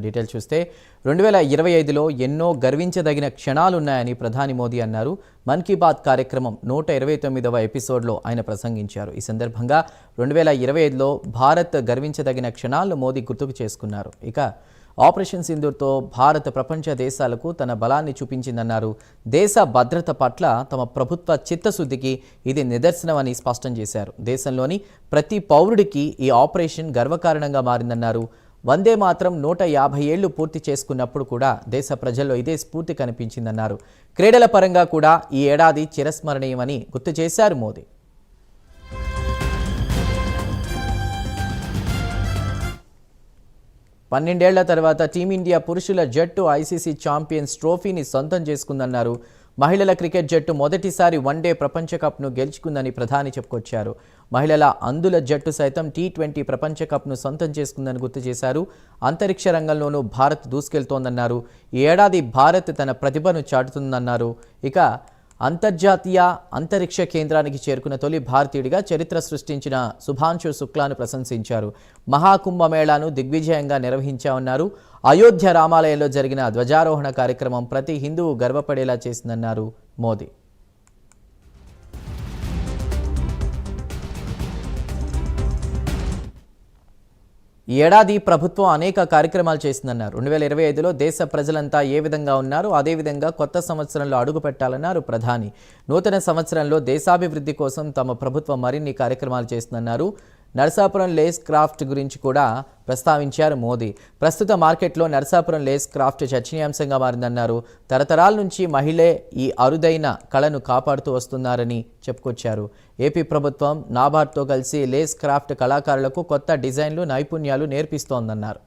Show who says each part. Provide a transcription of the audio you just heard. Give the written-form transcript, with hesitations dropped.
Speaker 1: Detail చూస్తే 2025లో ఎన్నో గర్వించదగిన క్షణాలున్నాయని ప్రధాని మోదీ అన్నారు. మన్ కీ బాత్ కార్యక్రమం 129వ ఎపిసోడ్లో ఆయన ప్రసంగించారు. ఈ సందర్భంగా 2025లో భారత్ గర్వించదగిన క్షణాలను మోదీ గుర్తుకు చేసుకున్నారు. ఇక ఆపరేషన్ సింధూర్తో భారత్ ప్రపంచ దేశాలకు తన బలాన్ని చూపించిందన్నారు. దేశ భద్రత పట్ల తమ ప్రభుత్వ చిత్తశుద్ధికి ఇది నిదర్శనమని స్పష్టం చేశారు. దేశంలోని ప్రతి పౌరుడికి ఈ ఆపరేషన్ గర్వకారణంగా మారిందన్నారు. వందే మాత్రం 150 ఏళ్లు పూర్తి చేసుకున్నప్పుడు కూడా దేశ ప్రజల్లో ఇదే స్ఫూర్తి కనిపించిందన్నారు. క్రీడల పరంగా కూడా ఈ ఏడాది చిరస్మరణీయమని గుర్తు చేశారు మోదీ. పన్నెండేళ్ల తర్వాత టీమిండియా పురుషుల జట్టు ఐసీసీ ఛాంపియన్స్ ట్రోఫీని సొంతం చేసుకుందన్నారు. మహిళల క్రికెట్ జట్టు మొదటిసారి వన్డే ప్రపంచ కప్ను గెలుచుకుందని ప్రధాని చెప్పుకొచ్చారు. మహిళల అందుల జట్టు సైతం టీ20 ప్రపంచ కప్ను సొంతం చేసుకుందని గుర్తు చేశారు. అంతరిక్ష రంగంలోనూ భారత్ దూసుకెళ్తోందన్నారు. ఈ ఏడాది భారత్ తన ప్రతిభను చాటుతుందన్నారు. ఇక అంతర్జాతీయ అంతరిక్ష కేంద్రానికి చేరుకున్న తొలి భారతీయుడిగా చరిత్ర సృష్టించిన శుభాంశు శుక్లాను ప్రశంసించారు. మహాకుంభమేళాను దిగ్విజయంగా నిర్వహించామన్నారు. అయోధ్య రామాలయంలో జరిగిన ధ్వజారోహణ కార్యక్రమం ప్రతి హిందువు గర్వపడేలా చేసిందన్నారు మోదీ. ఈ ఏడాది ప్రభుత్వం అనేక కార్యక్రమాలు చేసిందన్నారు. 2025లో దేశ ప్రజలంతా ఏ విధంగా ఉన్నారో అదేవిధంగా కొత్త సంవత్సరంలో అడుగు పెట్టాలన్నారు ప్రధాని. నూతన సంవత్సరంలో దేశాభివృద్ధి కోసం తమ ప్రభుత్వం మరిన్ని కార్యక్రమాలు చేస్తుందన్నారు. నరసాపురం లేస్ క్రాఫ్ట్ గురించి కూడా ప్రస్తావించారు మోదీ. ప్రస్తుత మార్కెట్లో నరసాపురం లేస్ క్రాఫ్ట్ చర్చనీయాంశంగా మారిందన్నారు. తరతరాల నుంచి మహిళే ఈ అరుదైన కళను కాపాడుతూ వస్తున్నారని చెప్పుకొచ్చారు. ఏపీ ప్రభుత్వం నాబార్డ్తో కలిసి లేస్ క్రాఫ్ట్ కళాకారులకు కొత్త డిజైన్లు నైపుణ్యాలు నేర్పిస్తోందన్నారు.